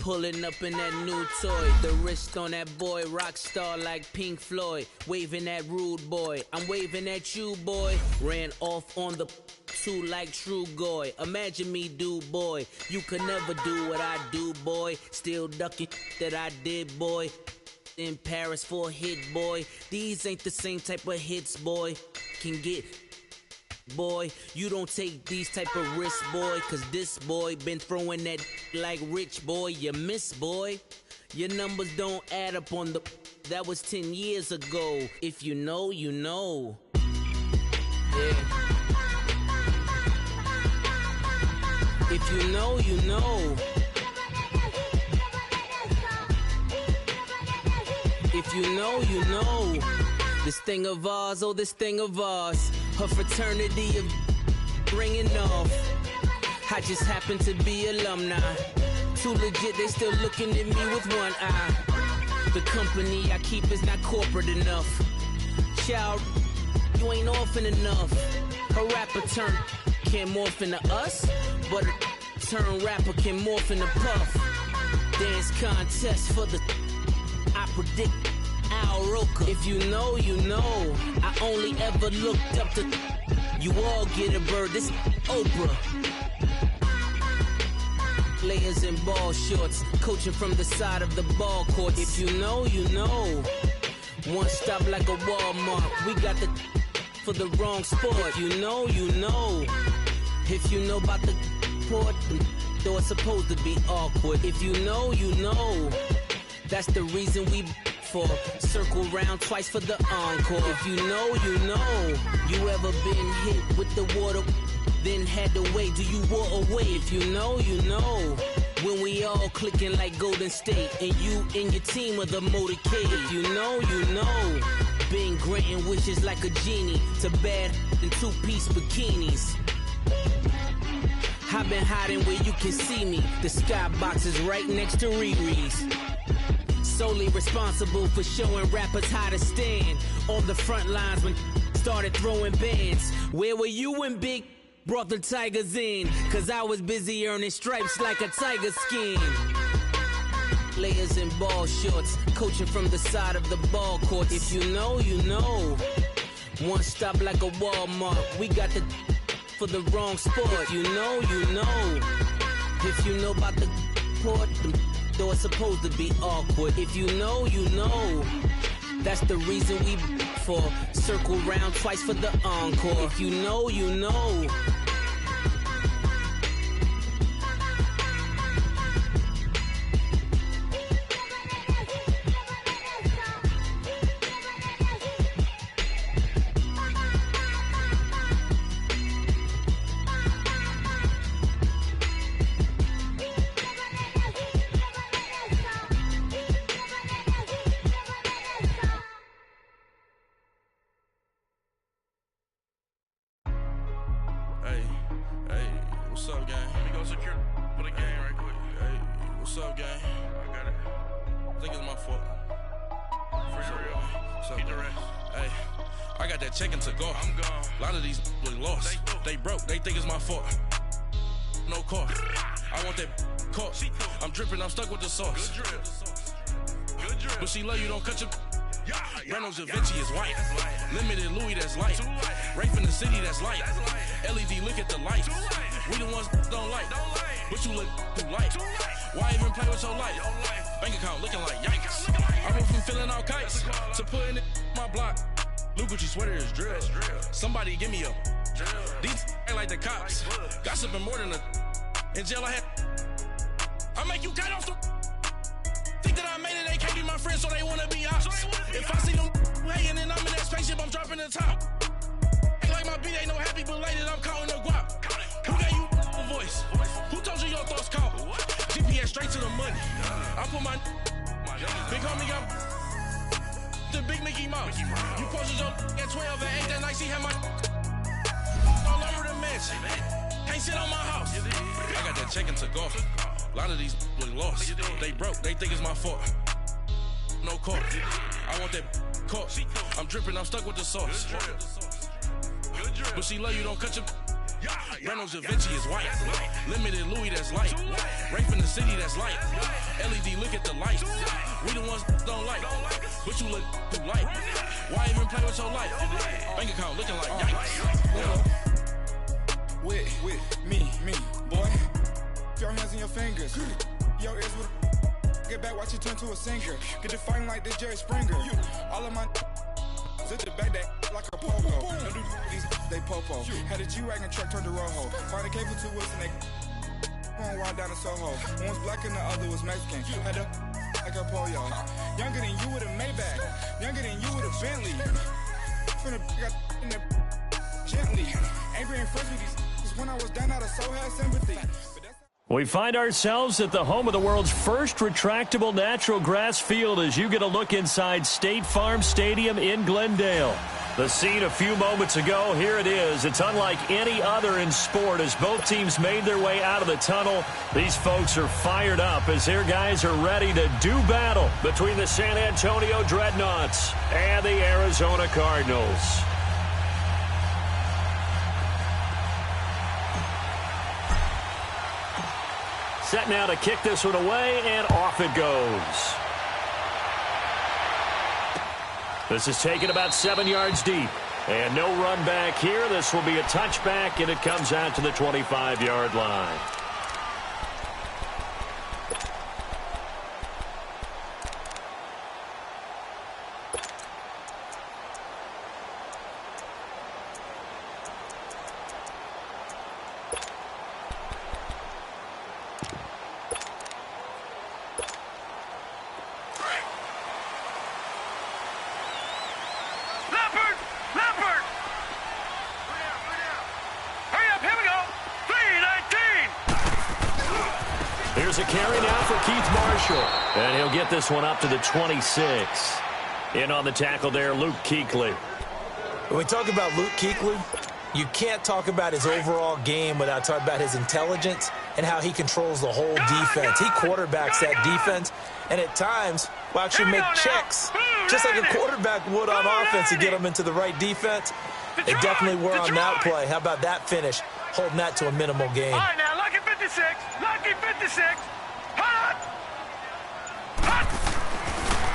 Pulling up in that new toy, the wrist on that boy, rock star like Pink Floyd, waving at rude boy, I'm waving at you boy, ran off on the two like True Goy, imagine me do boy, you could never do what I do boy, still ducking that I did boy, in Paris for a hit boy, these ain't the same type of hits boy, can get boy, you don't take these type of risks, boy, cause this boy been throwing that like rich boy, you miss, boy. Your numbers don't add up on the, that was 10 years ago. If you know, you know. Yeah. If you know, you know. If you know, you know. This thing of ours, oh, this thing of ours. Her fraternity of ringing off. I just happen to be alumni. Too legit, they still looking at me with one eye. The company I keep is not corporate enough. Child, you ain't orphan enough. A rapper turn can't morph into us, but a turn rapper can morph into Puff. Dance contest for the, I predict Al Roker. If you know, you know. I only ever looked up to, you all get a bird, this Oprah. Players in ball shorts, coaching from the side of the ball court. If you know, you know. One stop like a Walmart, we got the for the wrong sport. If you know, you know. If you know about the port, though it's supposed to be awkward. If you know, you know. That's the reason we for circle round twice for the encore. If you know, you know. You ever been hit with the water, then had to wait? Do you walk away? If you know, you know. When we all clicking like Golden State, and you and your team are the motorcade. If you know, you know. Been granting wishes like a genie to bad in two-piece bikinis. I've been hiding where you can see me. The skybox is right next to Riri's. Solely responsible for showing rappers how to stand on the front lines when started throwing bands. Where were you when Big brought the Tigers in? Cause I was busy earning stripes like a tiger skin. Players in ball shorts, coaching from the side of the ball court. If you know, you know. One stop like a Walmart, we got the for the wrong sport. If you know, you know. If you know about the port, though it's supposed to be awkward. If you know, you know. That's the reason we for circle round twice for the encore. If you know, you know. But she love you, don't cut your Reynolds Da Vinci is white. Limited Louis, that's light. Rafe in the city, that's light. LED, look at the lights. We the ones don't like. But you look too light. Why even play with your life? Bank account looking like yikes. I went from filling out kites to putting it in my block. Blue Gucci sweater is drill. Somebody give me a these ain't like the cops. Gossiping more than a in jail I had. I make you cut off the think that I made it, they can't be my friends, so they wanna be ops. If I see them hating and I'm in that spaceship, I'm dropping the top. Ain't like my beat ain't no happy belated, I'm counting the guap. Who gave you a voice? Who told you your thoughts count? GPS straight to the money. I put my big homie got the big Mickey Mouse. You posted your at 12 and 8 that night, she had my all over the mansion. Can't sit on my house. I got that check into golf. A lot of these look lost. They broke, they think it's my fault. No court. I want that caught. I'm dripping, I'm stuck with the sauce. But she love you, don't cut your Reynolds Da Vinci is white. Limited Louis that's light. Rafe in the city that's light. LED look at the light. We the ones don't like. But you look too light. Why even play with your life? Bank account looking like yikes. With me, boy. Your hands in your fingers. Your ears with get back, watch you turn to a singer. Get you fighting like this Jerry Springer. All of my zip the back that like a pogo. No do these they popo. Had a G-Wagon truck turned to Rojo. Find a cable 2 wheels and they going wild down in Soho. One was black and the other was Mexican. Had a like a polio. Younger than you with a Maybach. Younger than you with a Bentley. From the got in the gently. Angry and fresh with these when I was down out of so had sympathy. We find ourselves at the home of the world's first retractable natural grass field as you get a look inside State Farm Stadium in Glendale. The scene a few moments ago, here it is. It's unlike any other in sport as both teams made their way out of the tunnel. These folks are fired up as their guys are ready to do battle between the San Antonio Dreadnoughts and the Arizona Cardinals. Set now to kick this one away, and off it goes. This is taken about 7 yards deep. And no run back here. This will be a touchback, and it comes out to the 25-yard line. Here's a carry now for Keith Marshall. And he'll get this one up to the 26. In on the tackle there, Luke Kuechly. When we talk about Luke Kuechly, you can't talk about his overall game without talking about his intelligence and how he controls the whole defense. He quarterbacks that defense, and at times will actually make checks, just like a quarterback would on offense to get them into the right defense. They definitely were on that play. How about that finish, holding that to a minimal gain. All right, now, lucky 56, lucky 56. Hot! Hot!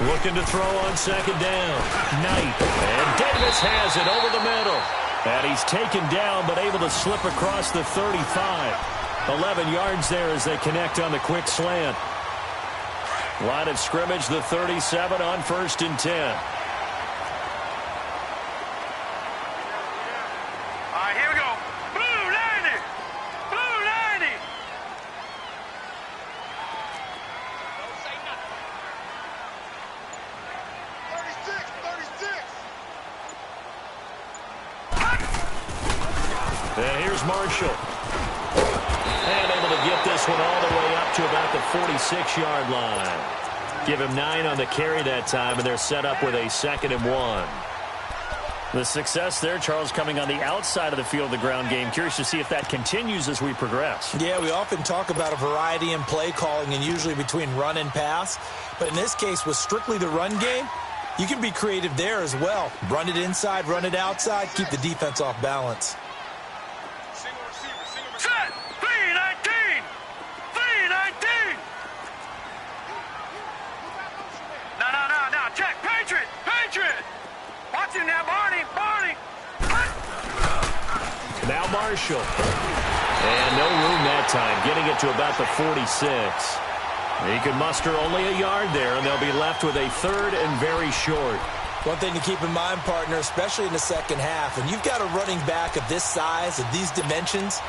Looking to throw on second down. Knight. And Davis has it over the middle. And he's taken down, but able to slip across the 35. 11 yards there as they connect on the quick slant. Line of scrimmage, the 37 on 1st and 10. And here's Marshall. And able to get this one all the way up to about the 46-yard line. Give him 9 on the carry that time, and they're set up with a 2nd and 1. The success there, Charles, coming on the outside of the field of the ground game. Curious to see if that continues as we progress. Yeah, we often talk about a variety in play calling and usually between run and pass. But in this case, with strictly the run game, you can be creative there as well. Run it inside, run it outside, keep the defense off balance. Set! 319! 319! No, check! Patriot! Watch him now, Barney! Now Marshall. And no room that time, getting it to about the 46. He could muster only a yard there, and they'll be left with a 3rd and very short. One thing to keep in mind, partner, especially in the second half, when you've got a running back of this size, of these dimensions,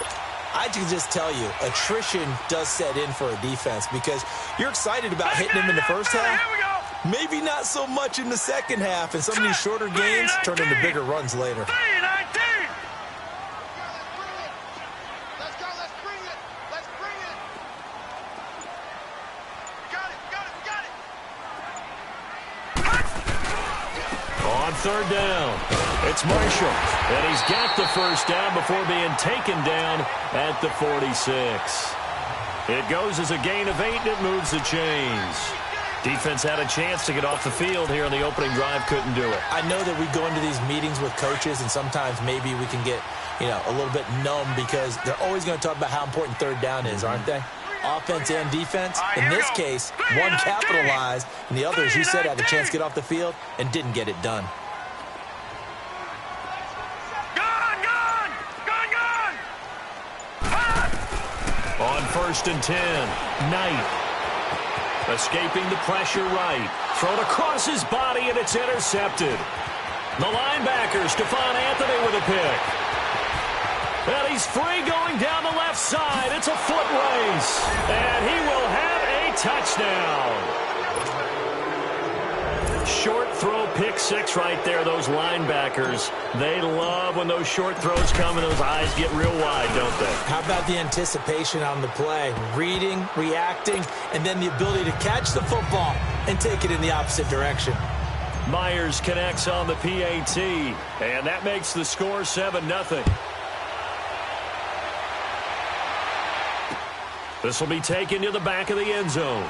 I can just tell you, attrition does set in for a defense because you're excited about hitting him in the first half. Maybe not so much in the second half, and some of these shorter gains turn into bigger runs later. 319! Let's bring it! Got it! On 3rd down, it's Marshall. And he's got the first down before being taken down at the 46. It goes as a gain of 8, and it moves the chains. Defense had a chance to get off the field here on the opening drive, couldn't do it. I know that we go into these meetings with coaches, and sometimes maybe we can get a little bit numb because they're always going to talk about how important third down is, aren't they? Offense and defense. In this case, one capitalized, and the other, as you said, had the chance to get off the field and didn't get it done. On 1st and 10, Knight. Escaping the pressure right. Thrown across his body, and it's intercepted. The linebacker, Stephon Anthony, with a pick. And he's free going down the left side. It's a foot race. And he will have a touchdown. Short throw, pick six right there. Those linebackers, they love when those short throws come and those eyes get real wide, don't they? How about the anticipation on the play? Reading, reacting, and then the ability to catch the football and take it in the opposite direction. Myers connects on the PAT, and that makes the score 7-0. This will be taken to the back of the end zone.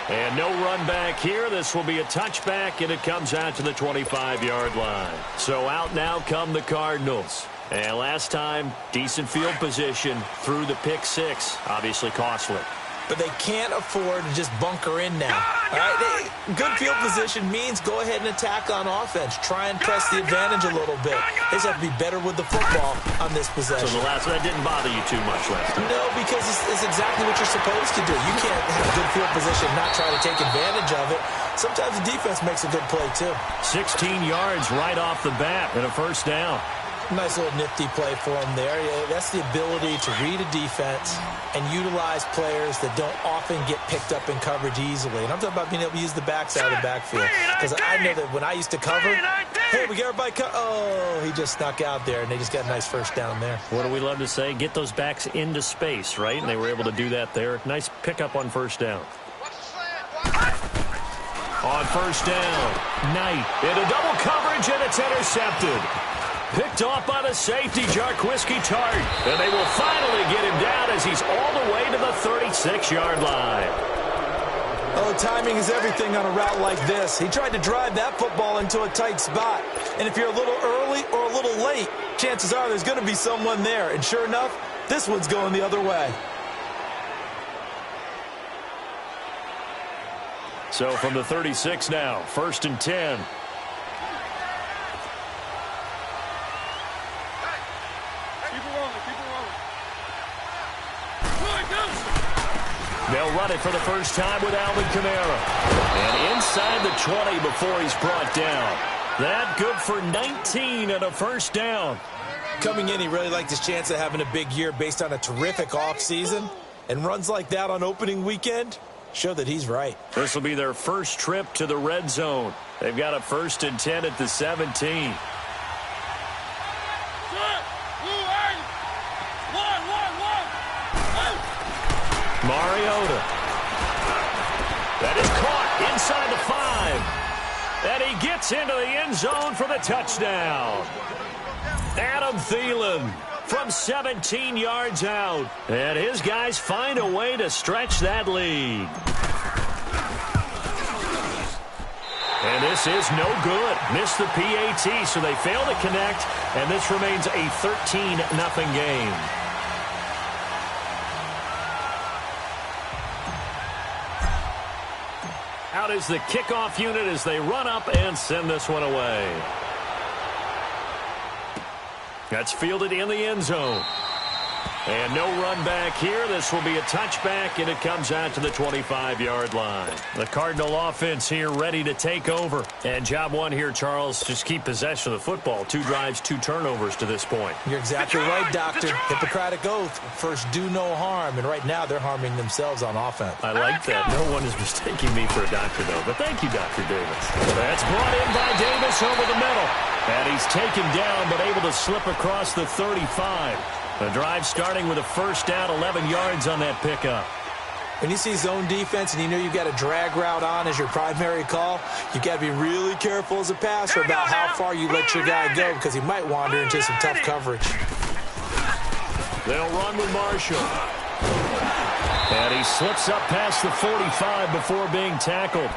And no run back here. This will be a touchback, and it comes out to the 25-yard line. So out now come the Cardinals. And last time, decent field position through the pick six. Obviously costly. But they can't afford to just bunker in now. All right, good field position means go ahead and attack on offense. Try and press the advantage a little bit. They just have to be better with the football on this possession. So the last one, that didn't bother you too much last time? No, because it's exactly what you're supposed to do. You can't have good field position and not try to take advantage of it. Sometimes the defense makes a good play, too. 16 yards right off the bat and a first down. Nice little nifty play for him there. That's the ability to read a defense and utilize players that don't often get picked up in coverage easily. And I'm talking about being able to use the backside of the backfield. Because I know that when I used to cover, hey, we got everybody oh, he just snuck out there, and they just got a nice first down there. What do we love to say? Get those backs into space, right? And they were able to do that there. Nice pickup on first down. On first down, Knight into double coverage, and it's intercepted. Picked off by the safety, Jarquiski Tart. And they will finally get him down as he's all the way to the 36-yard line. Oh, timing is everything on a route like this. He tried to drive that football into a tight spot. And if you're a little early or a little late, chances are there's going to be someone there. And sure enough, this one's going the other way. So from the 36 now, 1st and 10. They'll run it for the first time with Alvin Kamara. And inside the 20 before he's brought down. That good for 19 and a first down. Coming in, he really liked his chance of having a big year based on a terrific offseason. And runs like that on opening weekend show that he's right. This will be their first trip to the red zone. They've got a 1st and 10 at the 17. Mariota. That is caught inside the 5. And he gets into the end zone for the touchdown. Adam Thielen from 17 yards out. And his guys find a way to stretch that lead. And this is no good. Missed the PAT, so they fail to connect. And this remains a 13-0 game. Out is the kickoff unit as they run up and send this one away. That's fielded in the end zone. And no run back here. This will be a touchback, and it comes out to the 25-yard line. The Cardinal offense here ready to take over. And job one here, Charles, just keep possession of the football. 2 drives, 2 turnovers to this point. You're exactly right, Doctor. Hippocratic oath. First, do no harm. And right now, they're harming themselves on offense. I like that. No one is mistaking me for a doctor, though. But thank you, Dr. Davis. That's brought in by Davis over the middle. And he's taken down, but able to slip across the 35. The drive starting with a first down, 11 yards on that pickup. When you see zone defense and you know you've got a drag route on as your primary call, you've got to be really careful as a passer about how far you let your guy go because he might wander into some tough coverage. They'll run with Marshall. And he slips up past the 45 before being tackled.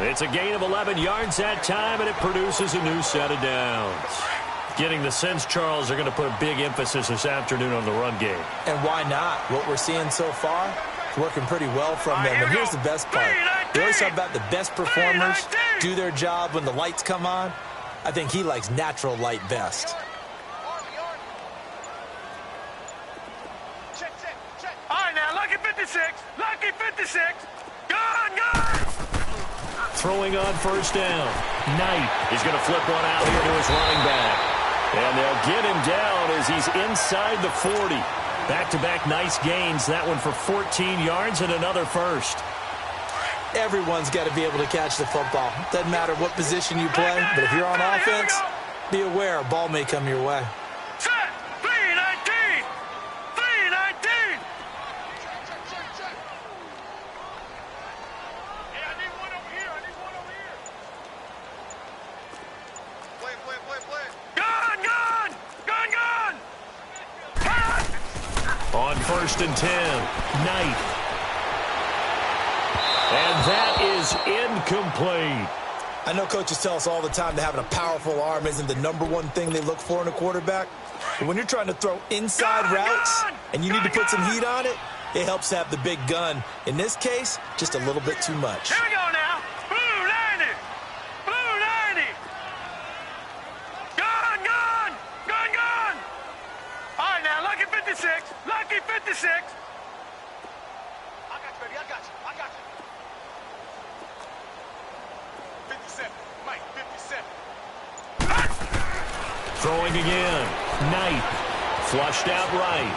It's a gain of 11 yards that time, and it produces a new set of downs. Getting the sense, Charles, they're going to put a big emphasis this afternoon on the run game. And why not? What we're seeing so far is working pretty well from them. And here's the best part. They always talk about the best performers do their job when the lights come on. I think he likes natural light best. All right, now, lucky 56. Lucky 56. Gone. Throwing on first down. Knight is going to flip one out here to his running back. And they'll get him down as he's inside the 40. Back-to-back nice gains. That one for 14 yards and another first. Everyone's got to be able to catch the football. Doesn't matter what position you play, but if you're on offense, be aware a ball may come your way. Set. 319. 319. Hey, I need one over here. Play. Gone. On first and 10, Knight. And that is incomplete. I know coaches tell us all the time that having a powerful arm isn't the #1 thing they look for in a quarterback. But when you're trying to throw inside routes and you need to put some heat on it, it helps have the big gun. In this case, just a little bit too much. Here we go now. Blue 90. Blue 90. Gone. All right, now, lucky 56. Lucky 56. I got you, baby. I got you. 57. Mike, 57. Throwing again. Knight. Flushed out right.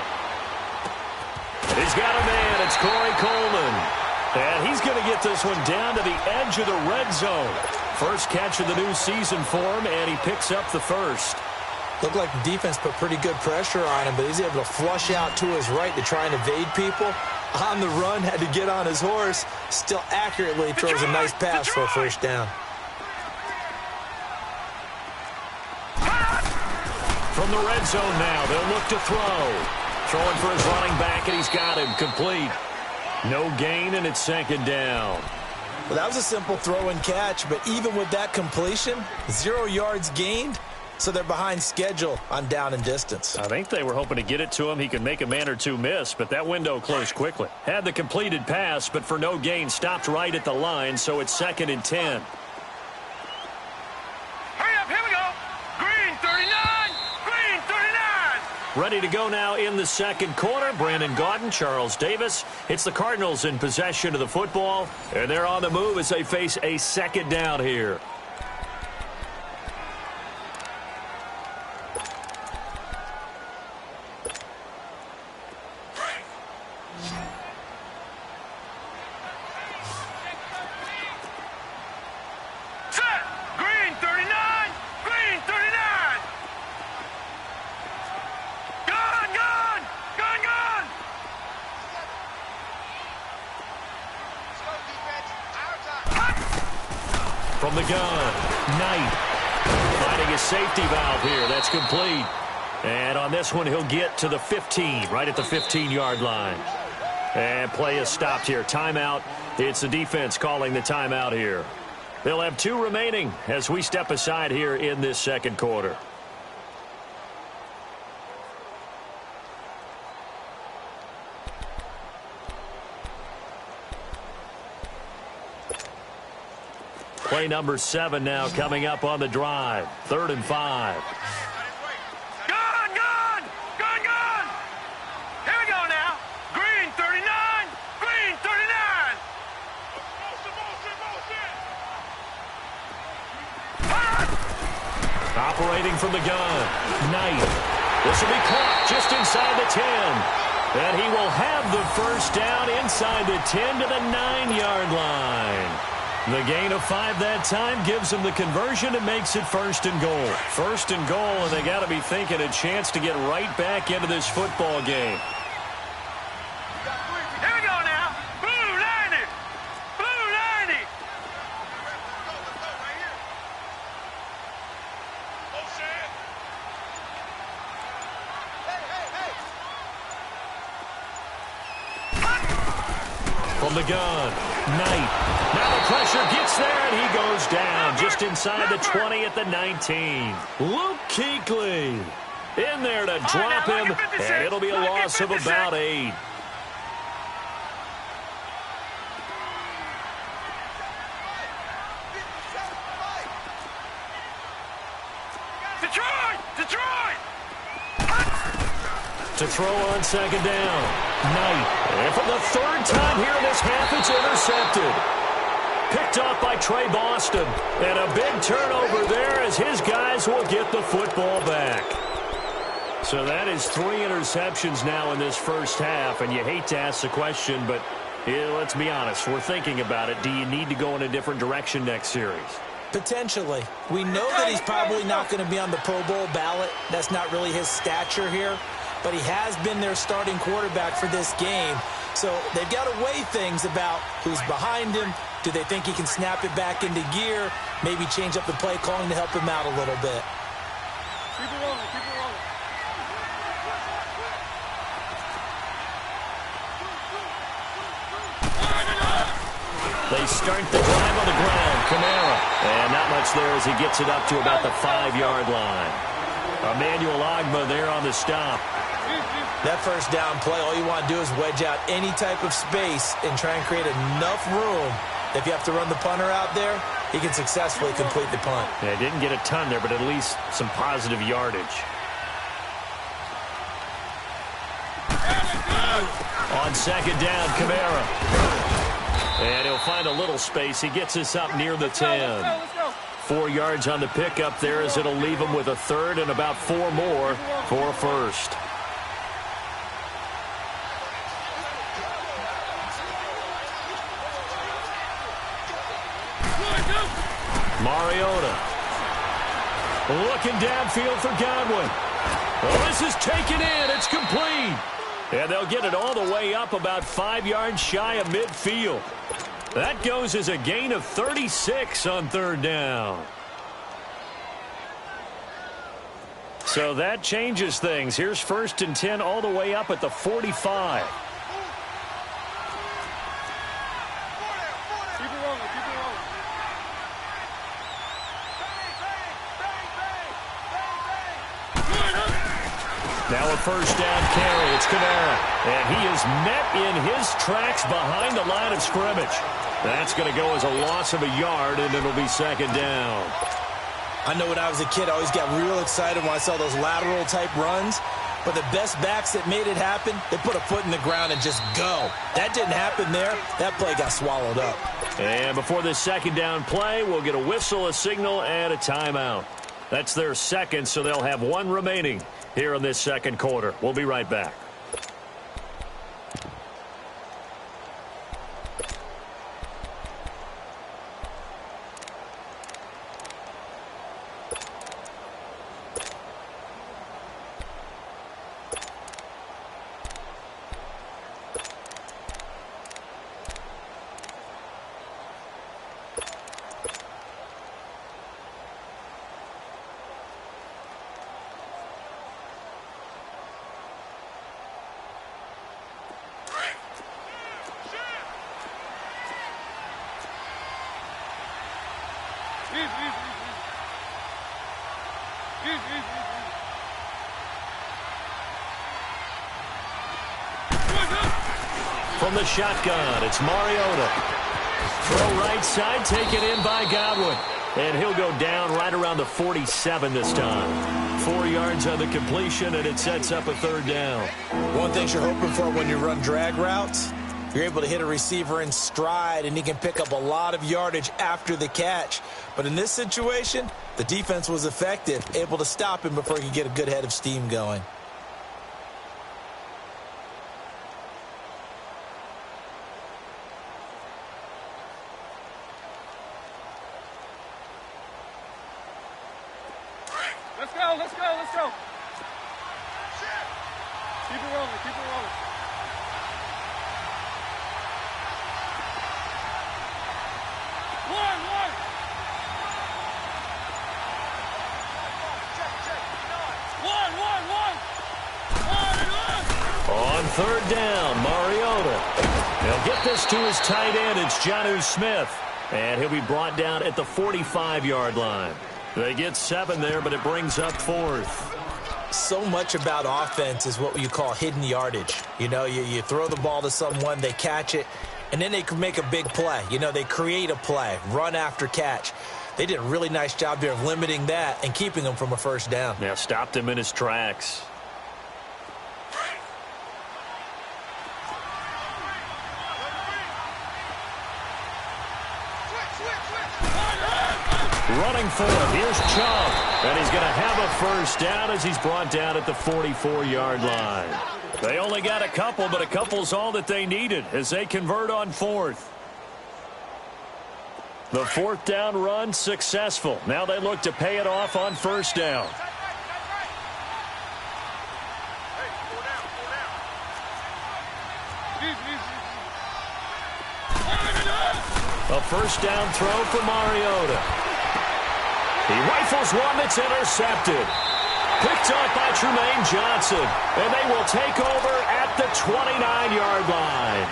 He's got a man. It's Corey Coleman. And he's going to get this one down to the edge of the red zone. First catch of the new season for him, and he picks up the first. Looked like the defense put pretty good pressure on him, but he's able to flush out to his right to try and evade people. On the run, had to get on his horse. Still accurately throws a nice pass for a first down. From the red zone now, they'll look to throw. Throwing for his running back, and he's got him complete. No gain, and it's second down. Well, that was a simple throw and catch, but even with that completion, 0 yards gained, so they're behind schedule on down and distance. I think they were hoping to get it to him. He could make a man or two miss, but that window closed quickly. Had the completed pass, but for no gain, stopped right at the line, so it's second and 10. Hurry up, here we go. Green 39. Green 39. Ready to go now in the second quarter. Brandon Gaudin, Charles Davis. It's the Cardinals in possession of the football, and they're on the move as they face a second down here. From the gun, Knight finding his safety valve here. That's complete. And on this one, he'll get to the 15, right at the 15-yard line. And play is stopped here. Timeout. It's the defense calling the timeout here. They'll have 2 remaining as we step aside here in this second quarter. Play number 7 now coming up on the drive. 3rd and 5. Gone. Here we go now. Green 39. Green 39. Operating from the gun. Knight. This will be caught just inside the 10. And he will have the first down inside the 10 to the 9-yard line. The gain of 5 that time gives them the conversion and makes it 1st and goal. 1st and goal, and they got to be thinking a chance to get right back into this football game. Here we go now. Blue 90. Blue 90. From From the gun, Knight. Now the pressure gets there, and he goes down just inside the 20 at the 19. Luke Kuechly in there to drop him, and it'll be a loss of about 8. Detroit! To throw on second down, Knight. And for the third time here in this half, it's intercepted. Picked off by Trey Boston. And a big turnover there as his guys will get the football back. So that is 3 interceptions now in this first half. And you hate to ask the question, but let's be honest. We're thinking about it. Do you need to go in a different direction next series? Potentially. We know that he's probably not going to be on the Pro Bowl ballot. That's not really his stature here. But he has been their starting quarterback for this game. So they've got to weigh things about who's behind him. Do they think he can snap it back into gear? Maybe change up the play calling to help him out a little bit. Keep it rolling, keep it rolling. They start the drive on the ground. Kamara. And not much there as he gets it up to about the 5-yard line. Emmanuel Ogbah there on the stop. That first down play, all you want to do is wedge out any type of space and try and create enough room. If you have to run the punter out there, he can successfully complete the punt. Yeah, didn't get a ton there, but at least some positive yardage. On second down, Kamara. And he'll find a little space. He gets us up near the 10. 4 yards on the pickup there as it'll leave him with a third and about 4 more for a first. Mariota. Looking downfield for Godwin. Oh, this is taken in. It's complete. And they'll get it all the way up about 5 yards shy of midfield. That goes as a gain of 36 on third down. So that changes things. Here's 1st and 10 all the way up at the 45. Now a first down carry. It's Kamara. And he is met in his tracks behind the line of scrimmage. That's going to go as a loss of a yard, and it'll be second down. I know when I was a kid, I always got real excited when I saw those lateral-type runs. But the best backs that made it happen, they put a foot in the ground and just go. That didn't happen there. That play got swallowed up. And before this second down play, we'll get a whistle, a signal, and a timeout. That's their second, so they'll have 1 remaining here in this second quarter. We'll be right back. From the shotgun, it's Mariota. Throw right side, taken in by Godwin. And he'll go down right around the 47 this time. 4 yards on the completion, and it sets up a third down. One thing you're hoping for when you run drag routes, you're able to hit a receiver in stride, and he can pick up a lot of yardage after the catch. But in this situation, the defense was effective, able to stop him before he could get a good head of steam going. Let's go. Keep it rolling. On third down, Mariota. He'll get this to his tight end. It's Jonnu Smith. And he'll be brought down at the 45-yard line. They get 7 there, but it brings up 4th. So much about offense is what you call hidden yardage. You know, you throw the ball to someone, they catch it, and then they can make a big play. You know, they create a play, run after catch. They did a really nice job there of limiting that and keeping him from a first down. Yeah, stopped him in his tracks. Running for it. Here's Chubb. And he's going to have a first down as he's brought down at the 44-yard line. They only got a couple, but a couple's all that they needed as they convert on 4th. The 4th down run successful. Now they look to pay it off on first down. A first down throw for Mariota. He rifles one that's intercepted. Picked up by Trumaine Johnson. And they will take over at the 29-yard line.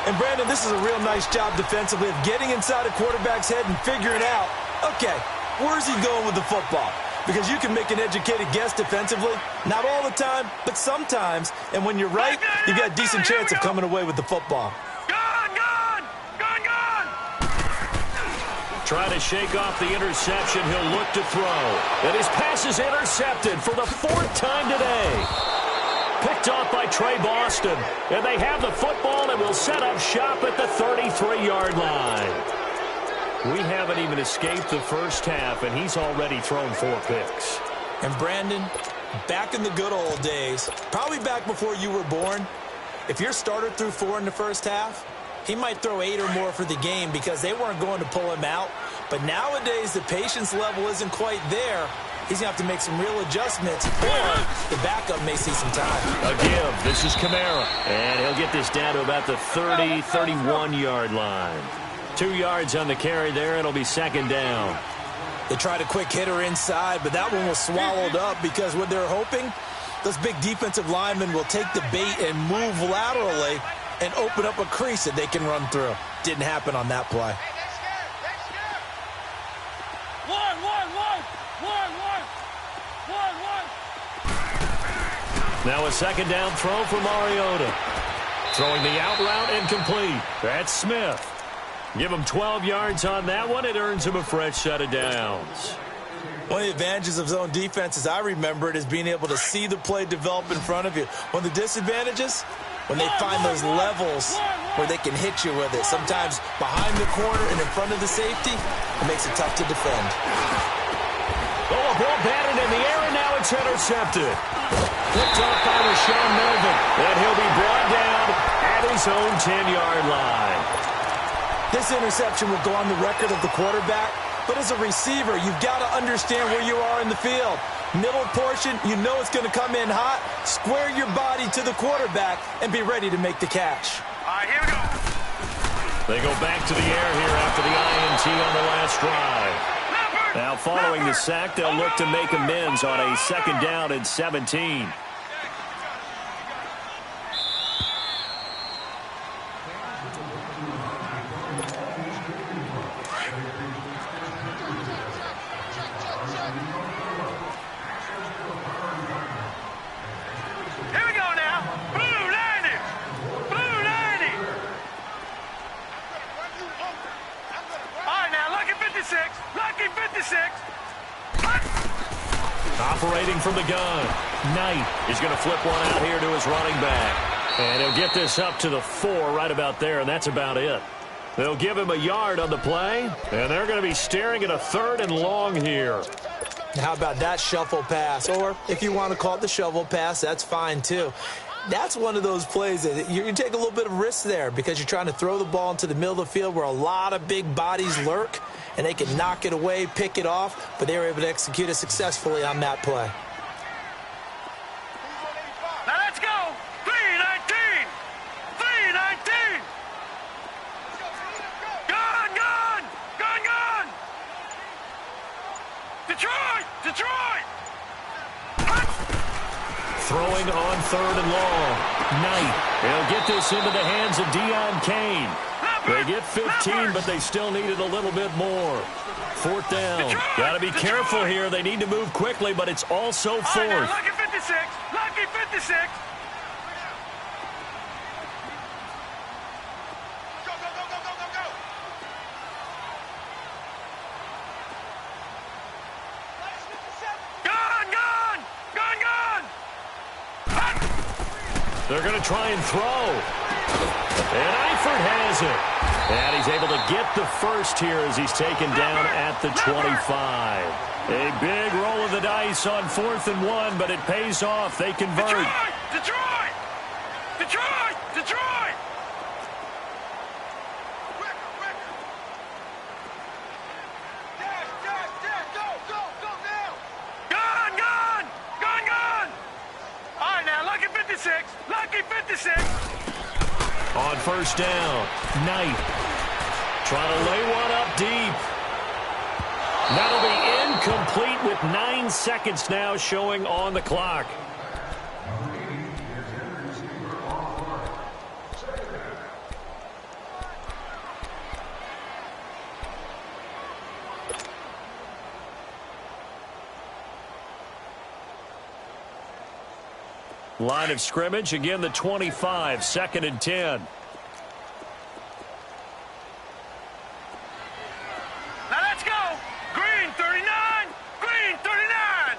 And, Brandon, this is a real nice job defensively of getting inside a quarterback's head and figuring out, okay, where's he going with the football? Because you can make an educated guess defensively. Not all the time, but sometimes. And when you're right, you've got a decent chance of coming away with the football. Trying to shake off the interception. He'll look to throw. And his pass is intercepted for the 4th time today. Picked off by Trey Boston. And they have the football and will set up shop at the 33-yard line. We haven't even escaped the first half, and he's already thrown 4 picks. And, Brandon, back in the good old days, probably back before you were born, if your starter threw 4 in the first half, he might throw 8 or more for the game because they weren't going to pull him out. But nowadays, the patience level isn't quite there. He's going to have to make some real adjustments, or the backup may see some time. A give. This is Kamara. And he'll get this down to about the 30, 31-yard line. 2 yards on the carry there. It'll be 2nd down. They tried a quick hitter inside, but that one was swallowed up because what they're hoping, those big defensive linemen will take the bait and move laterally and open up a crease that they can run through. Didn't happen on that play. Now a 2nd down throw for Mariota. Throwing the out route incomplete. That's Smith. Give him 12 yards on that one. It earns him a fresh set of downs. One of the advantages of zone defense, as I remember it, is being able to see the play develop in front of you. One of the disadvantages, when they find those levels where they can hit you with it. Sometimes behind the corner and in front of the safety, it makes it tough to defend. Oh, a ball batted in the air, and now it's intercepted. Picked off by Rashawn Melvin, and he'll be brought down at his own 10-yard line. This interception will go on the record of the quarterback, but as a receiver, you've got to understand where you are in the field. Middle portion, you know it's going to come in hot. Square your body to the quarterback and be ready to make the catch. All right, here we go. They go back to the air here after the INT on the last drive. Now following the sack, they'll look to make amends on a 2nd down and 17. Operating from the gun, Knight is going to flip one out here to his running back. And he'll get this up to the 4 right about there, and that's about it. They'll give him a yard on the play, and they're going to be staring at a 3rd and long here. How about that shuffle pass? Or if you want to call it the shovel pass, that's fine too. That's one of those plays that you take a little bit of risk there because you're trying to throw the ball into the middle of the field where a lot of big bodies lurk, and they can knock it away, pick it off, but they were able to execute it successfully on that play. Now let's go. 3-19. 3-19. Gun, gun. Gun, gun. Detroit. Detroit. Throwing on 3rd and long. Knight, he'll get this into the hands of Deion Kane. They get 15, but they still needed a little bit more. 4th down. Got to be careful here. They need to move quickly, but it's also 4th. Lucky 56. Lucky 56. Go, go, go, go, go, go, go. Gone, gone, gone, gone. They're going to try and throw. And Eifert has it. And he's able to get the first here as he's taken down at the 25. A big roll of the dice on 4th and 1, but it pays off. They convert. Detroit! Detroit! Detroit! Go, go, go now! Gone, gone! Gone, gone! All right, now, lucky 56. Lucky 56. On 1st down, Knight trying to lay one up deep. That'll be incomplete with 9 seconds now showing on the clock. Line of scrimmage, again the 25, 2nd and 10. Now let's go. Green 39. Green 39.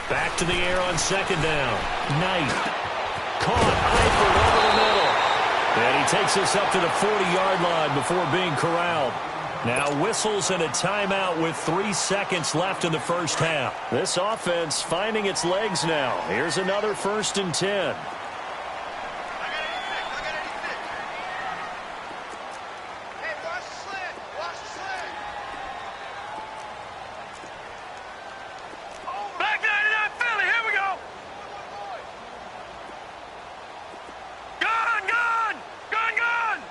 Back to the air on 2nd down. Knight caught Eifert over the middle. And he takes us up to the 40-yard line before being corralled. Now whistles and a timeout with 3 seconds left in the first half. This offense finding its legs now. Here's another 1st and 10. Back 99 Philly. Here we go. Gone, gone, gone, gone.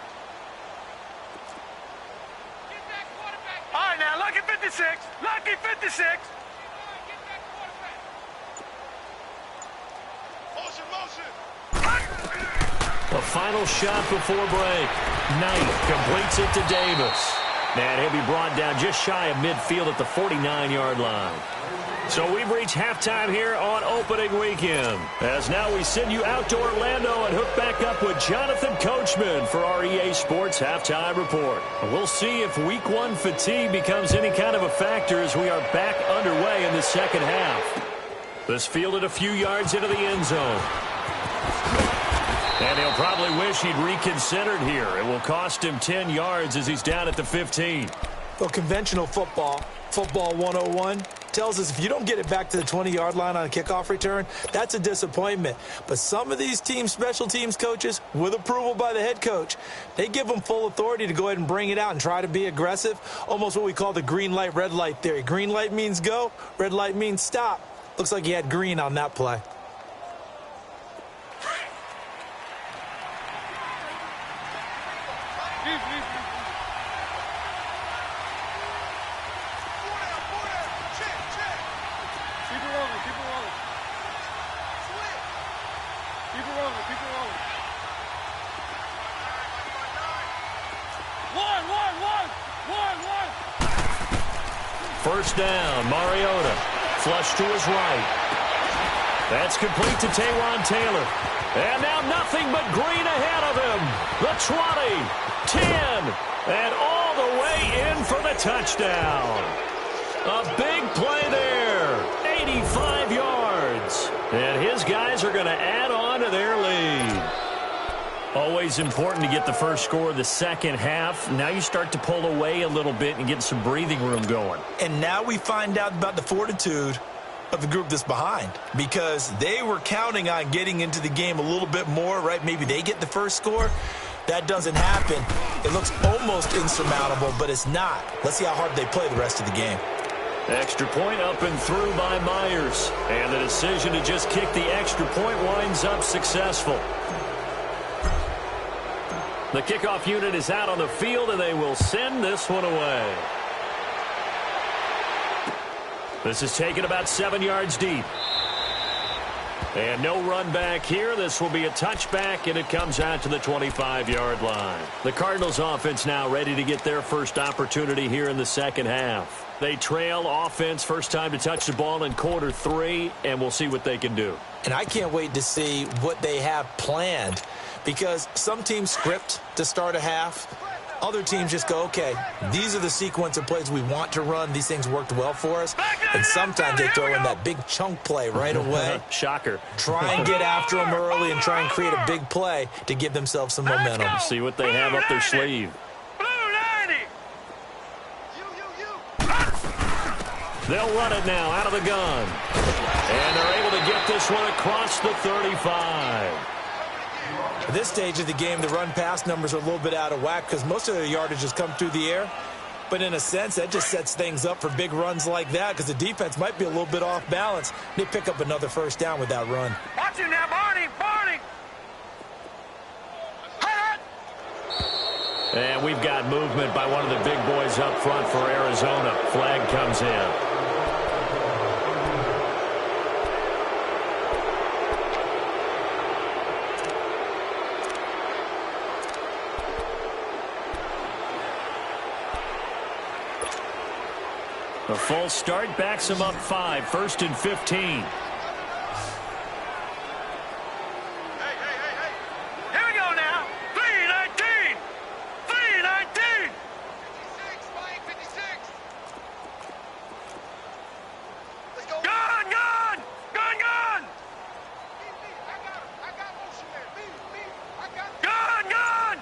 All right, now, lucky 56. Lucky 56. Motion, motion. A final shot before break. Knight completes it to Davis. And he'll be brought down just shy of midfield at the 49-yard line. So we've reached halftime here on opening weekend. As now we send you out to Orlando and hook back up with Jonathan Coachman for our EA Sports Halftime Report. We'll see if Week 1 fatigue becomes any kind of a factor as we are back underway in the second half. This fielded a few yards into the end zone. And he'll probably wish he'd reconsidered here. It will cost him 10 yards as he's down at the 15. Well, conventional football 101, tells us if you don't get it back to the 20-yard line on a kickoff return, that's a disappointment. But some of these team special teams coaches, with approval by the head coach, they give them full authority to go ahead and bring it out and try to be aggressive, almost what we call the green light, red light theory. Green light means go, red light means stop. Looks like he had green on that play. First down, Mariota. Flush to his right. That's complete to Taywan Taylor. And now nothing but green ahead of him. The 20, 10, and all the way in for the touchdown. A big play there. 85 yards. And his guys are going to add on to their lead. Always important to get the first score of the second half. Now you start to pull away a little bit and get some breathing room going. And now we find out about the fortitude of the group that's behind, because they were counting on getting into the game a little bit more, right? Maybe they get the first score. That doesn't happen. It looks almost insurmountable, but it's not. Let's see how hard they play the rest of the game. Extra point up and through by Myers. And the decision to just kick the extra point winds up successful. The kickoff unit is out on the field, and they will send this one away. This is taken about 7 yards deep. And no run back here. This will be a touchback, and it comes out to the 25-yard line. The Cardinals offense now ready to get their first opportunity here in the second half. They trail offense, first time to touch the ball in quarter 3, and we'll see what they can do. And I can't wait to see what they have planned, because some teams script to start a half. Other teams just go, okay, these are the sequence of plays we want to run. These things worked well for us. And sometimes they throw in that big chunk play right away. Shocker. Try and get after them early and try and create a big play to give themselves some momentum. See what they have up their sleeve. They'll run it now out of the gun. And they're able to get this one across the 35. At this stage of the game, the run-pass numbers are a little bit out of whack because most of their yardage has come through the air. But in a sense, that just sets things up for big runs like that because the defense might be a little bit off balance. They pick up another first down with that run. Watch him now, Barney! Barney! And we've got movement by one of the big boys up front for Arizona. Flag comes in. A full start backs him up 5, 1st and 15. Here we go now. 3-19. 3-19. 56. Let's go. Gun. I got motion there. I got Gun.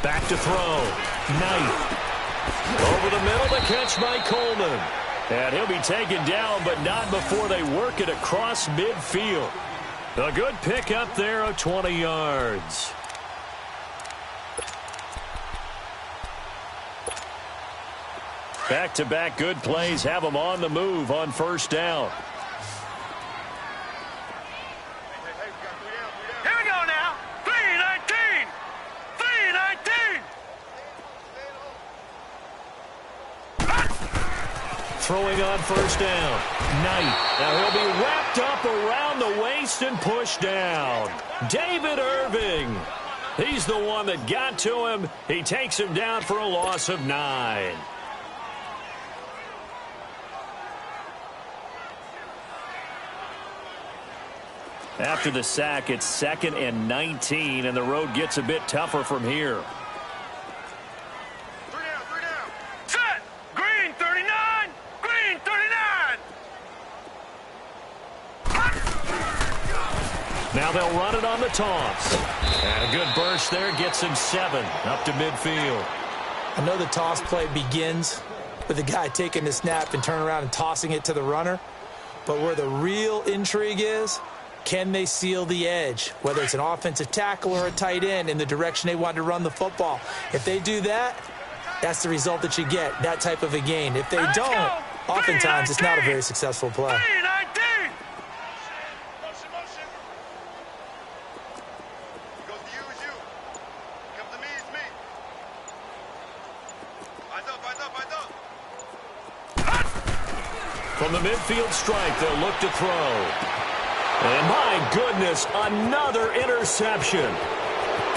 Back to throw. Knight. Over the middle, the catch by Coleman. And he'll be taken down, but not before they work it across midfield. A good pick up there of 20 yards. Back-to-back good plays have them on the move on first down. Here we go now. 3-19. 3-19. Throwing on first down. Knight. Now he'll be wrapped up around the waist and pushed down. David Irving. He's the one that got to him. He takes him down for a loss of 9. After the sack, it's 2nd and 19, and the road gets a bit tougher from here. Set. Green 39. Green 39. Now they'll run it on the toss. And a good burst there gets him 7 up to midfield. I know the toss play begins with the guy taking the snap and turning around and tossing it to the runner. But where the real intrigue is, can they seal the edge, whether it's an offensive tackle or a tight end, in the direction they want to run the football? If they do that, that's the result that you get, that type of a gain. If they don't, oftentimes it's not a very successful play. 3-19. Goes to you is you. Comes to me is me. Eyes up. From the midfield stripe, they'll look to throw. And my goodness, another interception.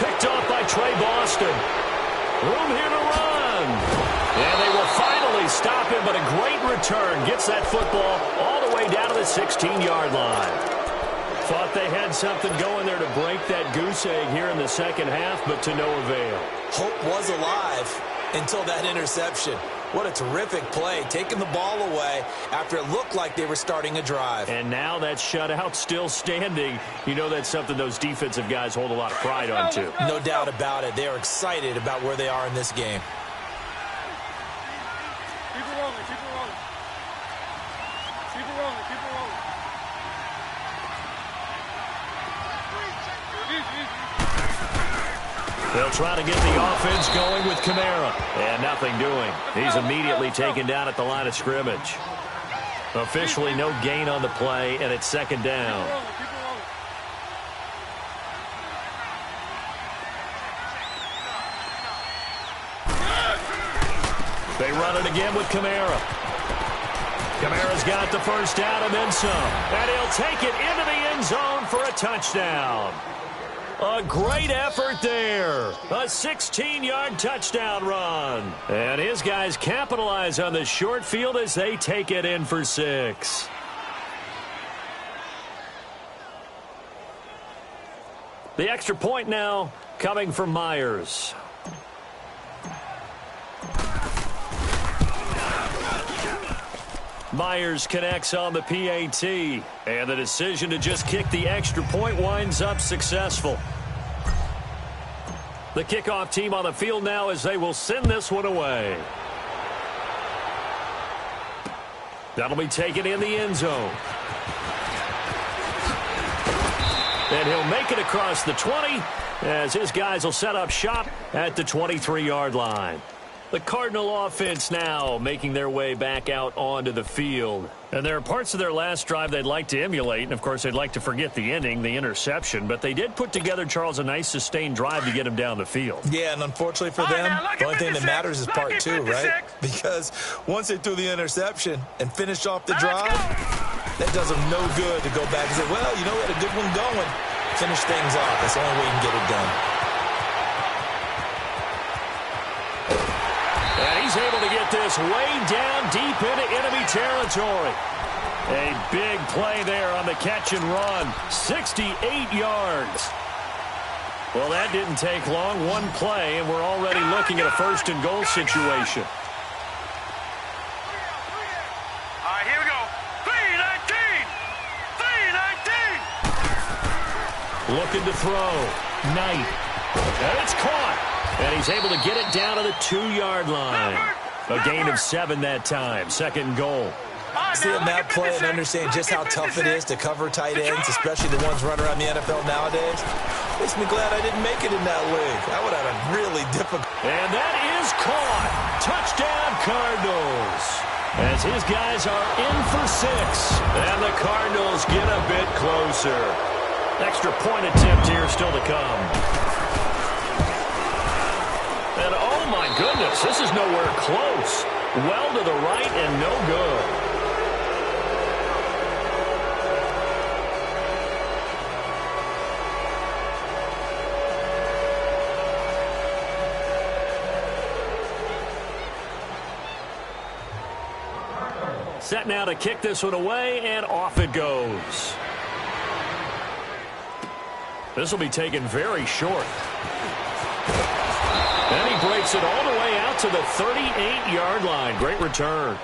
Picked off by Trey Boston. Room here to run. And they will finally stop him, but a great return. Gets that football all the way down to the 16-yard line. Thought they had something going there to break that goose egg here in the second half, but to no avail. Hope was alive until that interception. What a terrific play, taking the ball away after it looked like they were starting a drive. And now that shutout still standing. You know that's something those defensive guys hold a lot of pride on, too. No doubt about it. They are excited about where they are in this game. Keep it rolling. Keep it rolling. Keep it rolling. Keep it rolling. They'll try to get the offense going with Kamara. And nothing doing. He's immediately taken down at the line of scrimmage. Officially no gain on the play, and it's 2nd down. They run it again with Kamara. Kamara's got the first down and then some. And he'll take it into the end zone for a touchdown. A great effort there. A 16-yard touchdown run. And his guys capitalize on the short field as they take it in for 6. The extra point now coming from Myers. Myers connects on the PAT, and the decision to just kick the extra point winds up successful. The kickoff team on the field now as they will send this one away. That'll be taken in the end zone. And he'll make it across the 20 as his guys will set up shop at the 23-yard line. The Cardinal offense now making their way back out onto the field. And there are parts of their last drive they'd like to emulate. And, of course, they'd like to forget the ending, the interception. But they did put together, Charles, a nice sustained drive to get him down the field. Yeah, and unfortunately for them, the only thing that matters is part 2, right? Because once they threw the interception and finished off the drive, that does them no good to go back and say, well, you know, we had a good one going. Finish things off. That's the only way you can get it done. And he's able to get this way down deep into enemy territory. A big play there on the catch and run. 68 yards. Well, that didn't take long. One play, and we're already looking at a first and goal situation. All right, here we go. 319! 319! Looking to throw. Knight. And it's caught. And he's able to get it down to the 2-yard line. A gain of 7 that time. Second and goal. Seeing that play and understand just how tough it is to cover tight ends, especially the ones running around the NFL nowadays, makes me glad I didn't make it in that league. I would have had a really difficult... And that is caught. Touchdown, Cardinals. As his guys are in for 6. And the Cardinals get a bit closer. Extra point attempt here still to come. And oh my goodness, this is nowhere close. Well to the right and no good. Set now to kick this one away, and off it goes. This will be taken very short. And he breaks it all the way out to the 38-yard line. Great return.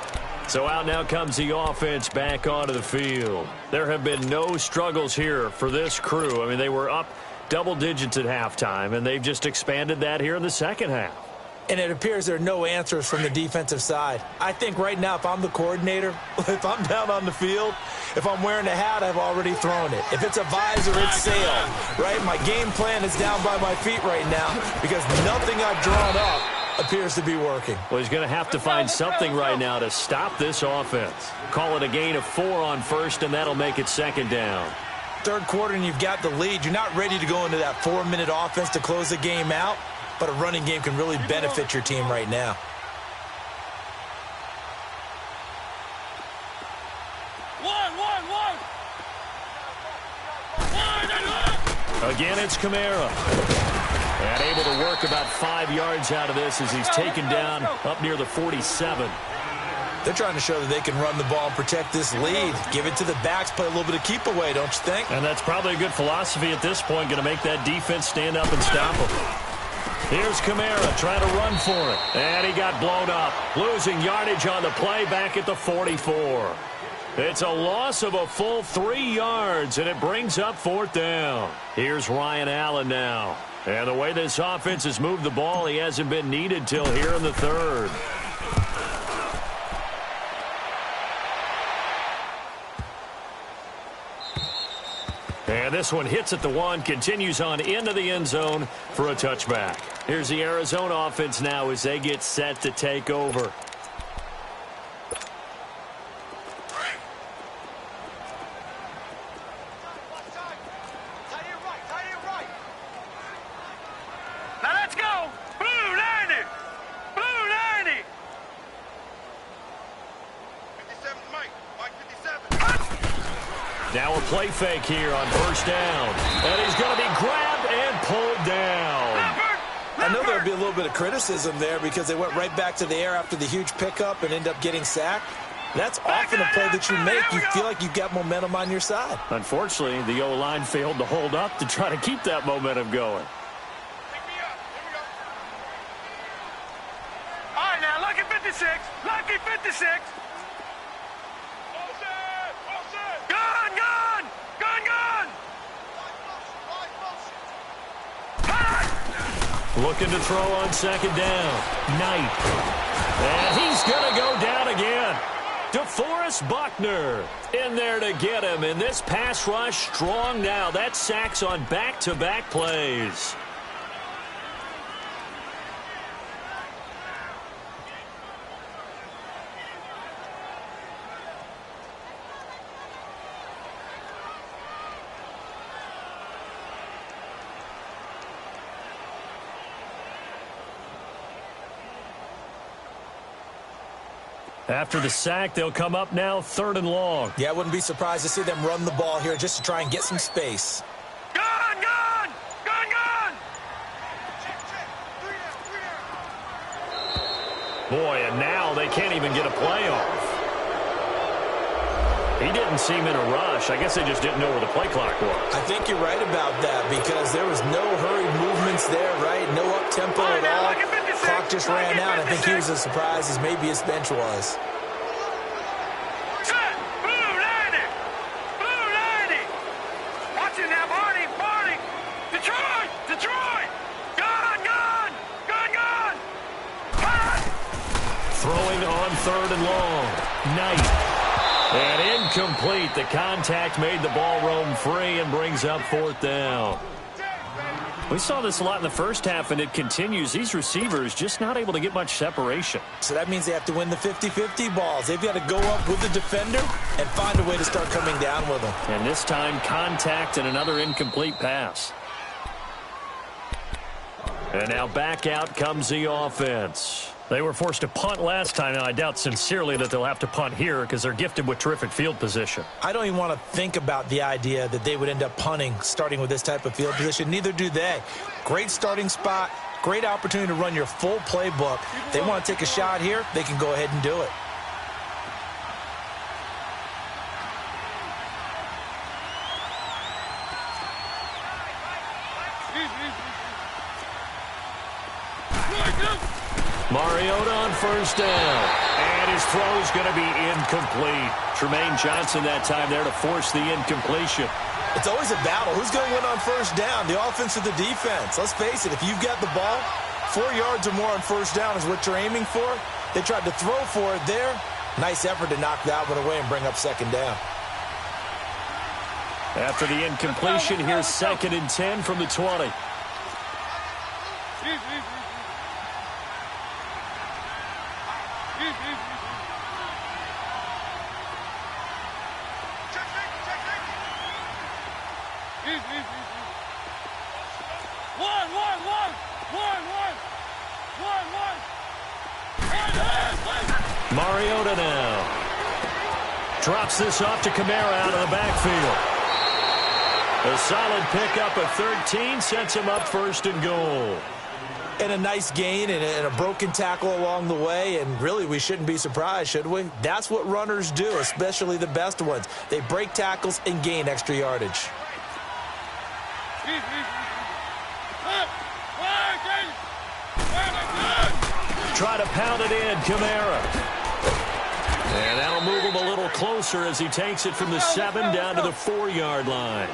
So out now comes the offense back onto the field. There have been no struggles here for this crew. I mean, they were up double digits at halftime, and they've just expanded that here in the second half. And it appears there are no answers from the defensive side. I think right now, if I'm the coordinator, if I'm down on the field, if I'm wearing a hat, I've already thrown it. If it's a visor, it's sailed, right? My game plan is down by my feet right now because nothing I've drawn up appears to be working. Well, he's going to have to find something right now to stop this offense. Call it a gain of 4 on first, and that'll make it second down. Third quarter, and you've got the lead. You're not ready to go into that 4-minute offense to close the game out. But a running game can really benefit your team right now. Again, it's Kamara. And able to work about 5 yards out of this as he's taken down up near the 47. They're trying to show that they can run the ball and protect this lead. Give it to the backs, play a little bit of keep away, don't you think? And that's probably a good philosophy at this point, going to make that defense stand up and stop them. Here's Kamara trying to run for it. And he got blown up. Losing yardage on the play back at the 44. It's a loss of a full 3 yards, and it brings up 4th down. Here's Ryan Allen now. And the way this offense has moved the ball, he hasn't been needed till here in the 3rd. And this one hits at the 1, continues on into the end zone for a touchback. Here's the Arizona offense now as they get set to take over. Now let's go! Blue 90! Blue 90! play fake here on first down. And he's going to be grabbed and pulled down. I know there'll be a little bit of criticism there because they went right back to the air after the huge pickup and end up getting sacked. That's often a play that you make. You feel like you've got momentum on your side. Unfortunately, the O-line failed to hold up to try to keep that momentum going. All right, now, lucky 56. Lucky 56. Gun, gun! Gun, gun! Looking to throw on second down. Knight. And he's going to go down again. DeForest Buckner in there to get him. And this pass rush strong now. That's sacks on back-to-back plays. After the sack, they'll come up now 3rd and long. Yeah, I wouldn't be surprised to see them run the ball here just to try and get some space. Gun, gun! Gun, gun! Boy, and now they can't even get a play off. He didn't seem in a rush. I guess they just didn't know where the play clock was. I think you're right about that because there was no hurried movements there, right? No up-tempo at all. Clock just ran out. I think he was as surprised as maybe his bench was. Set! Blue 90! Blue 90! Watch it now, Barney! Barney! Detroit! Detroit! Gun, gun! Gun, gun! Hot! Throwing on 3rd and long. Knight. And incomplete. The contact made the ball roam free and brings up 4th down. We saw this a lot in the first half, and it continues. These receivers just not able to get much separation. So that means they have to win the 50-50 balls. They've got to go up with the defender and find a way to start coming down with them. And this time, contact and another incomplete pass. And now back out comes the offense. They were forced to punt last time, and I doubt sincerely that they'll have to punt here because they're gifted with terrific field position. I don't even want to think about the idea that they would end up punting starting with this type of field position. Neither do they. Great starting spot, great opportunity to run your full playbook. If they want to take a shot here, they can go ahead and do it. Mariota on first down. And his throw's going to be incomplete. Tremaine Johnson that time there to force the incompletion. It's always a battle. Who's going to win on first down, the offense or the defense? Let's face it, if you've got the ball, 4 yards or more on first down is what you're aiming for. They tried to throw for it there. Nice effort to knock that one away and bring up second down. After the incompletion, here's 2nd and 10 from the 20. Mariota now drops this off to Kamara out of the backfield. A solid pickup of 13 sets him up 1st and goal. And a nice gain and a broken tackle along the way. And really, we shouldn't be surprised, should we? That's what runners do, especially the best ones. They break tackles and gain extra yardage. Try to pound it in, Kamara. And that'll move him a little closer as he takes it from the 7 down to the 4-yard line.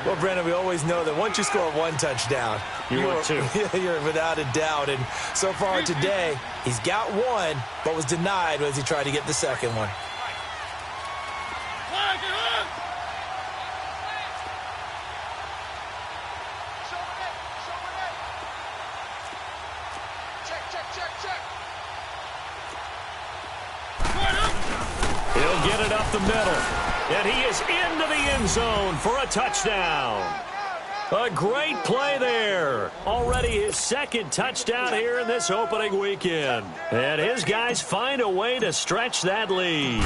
Well, Brandon, we always know that once you score 1 touchdown, you're 2. You're without a doubt. And so far today, he's got 1, but was denied as he tried to get the second one. He'll get it up the middle. And he is into the end zone for a touchdown. A great play there. Already his 2nd touchdown here in this opening weekend. And his guys find a way to stretch that lead.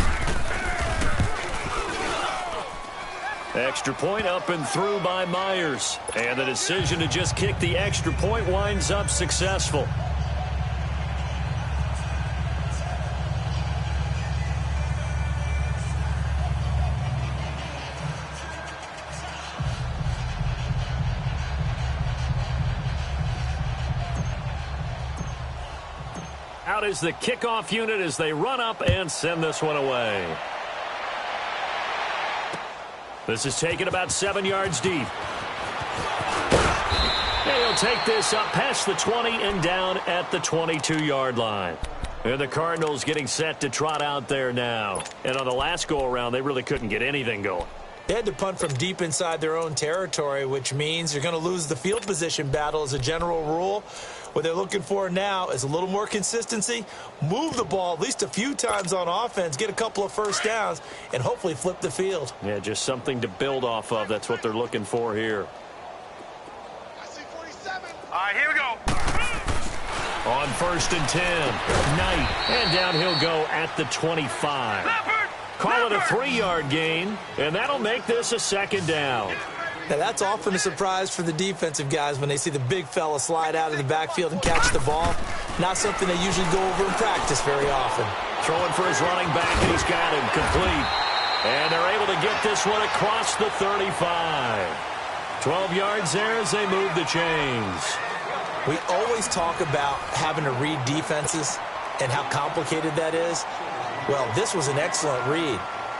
Extra point up and through by Myers. And the decision to just kick the extra point winds up successful. Out is the kickoff unit as they run up and send this one away. This is taken about 7 yards deep. And he'll take this up past the 20 and down at the 22-yard line. And the Cardinals getting set to trot out there now. And on the last go-around, they really couldn't get anything going. They had to punt from deep inside their own territory, which means you're going to lose the field position battle as a general rule. What they're looking for now is a little more consistency, move the ball at least a few times on offense, get a couple of first downs, and hopefully flip the field. Yeah, just something to build off of. That's what they're looking for here. I see 47. All right, here we go. On 1st and 10, Knight, and down he'll go at the 25. Call it a 3-yard gain, and that'll make this a second down. Now, that's often a surprise for the defensive guys when they see the big fella slide out of the backfield and catch the ball. Not something they usually go over in practice very often. Throwing for his running back, and he's got him complete. And they're able to get this one across the 35. 12 yards there as they move the chains. We always talk about having to read defenses and how complicated that is. Well, this was an excellent read.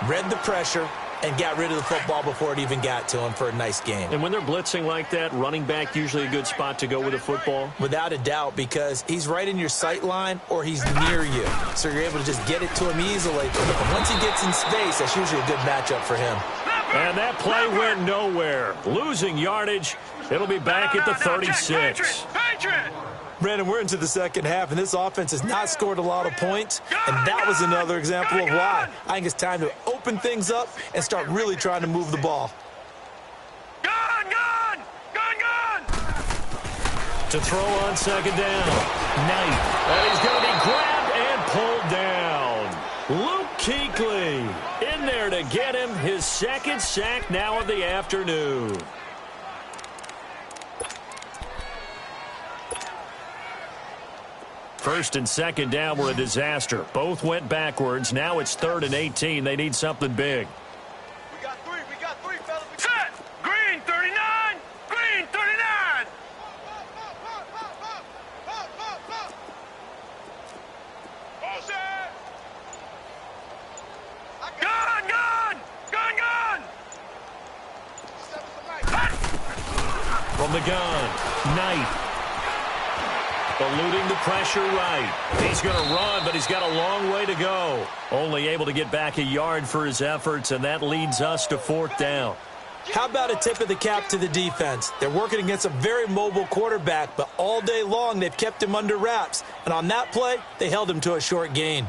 Read the pressure and got rid of the football before it even got to him for a nice gain. And when they're blitzing like that, running back usually a good spot to go with the football? Without a doubt, because he's right in your sight line or he's near you. So you're able to just get it to him easily. And once he gets in space, that's usually a good matchup for him. And that play went nowhere. Losing yardage. It'll be back at the 36. Brandon, we're into the second half, and this offense has not scored a lot of points, and that was another example of why. I think it's time to open things up and start really trying to move the ball. Gone! To throw on second down. Knight. And he's going to be grabbed and pulled down. Luke Kuechly in there to get him his second sack now of the afternoon. First and second down were a disaster. Both went backwards. Now it's 3rd and 18. They need something big. We got three, fellas. Set! Green 39! Green 39! All set! Gun! From the gun, Knight. Eluding the pressure right. He's going to run, but he's got a long way to go. Only able to get back a yard for his efforts, and that leads us to 4th down. How about a tip of the cap to the defense? They're working against a very mobile quarterback, but all day long they've kept him under wraps. And on that play, they held him to a short gain.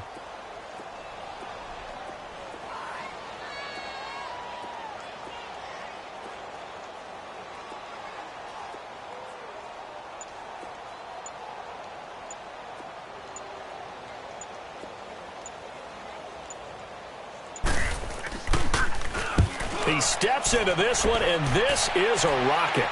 He steps into this one, and this is a rocket.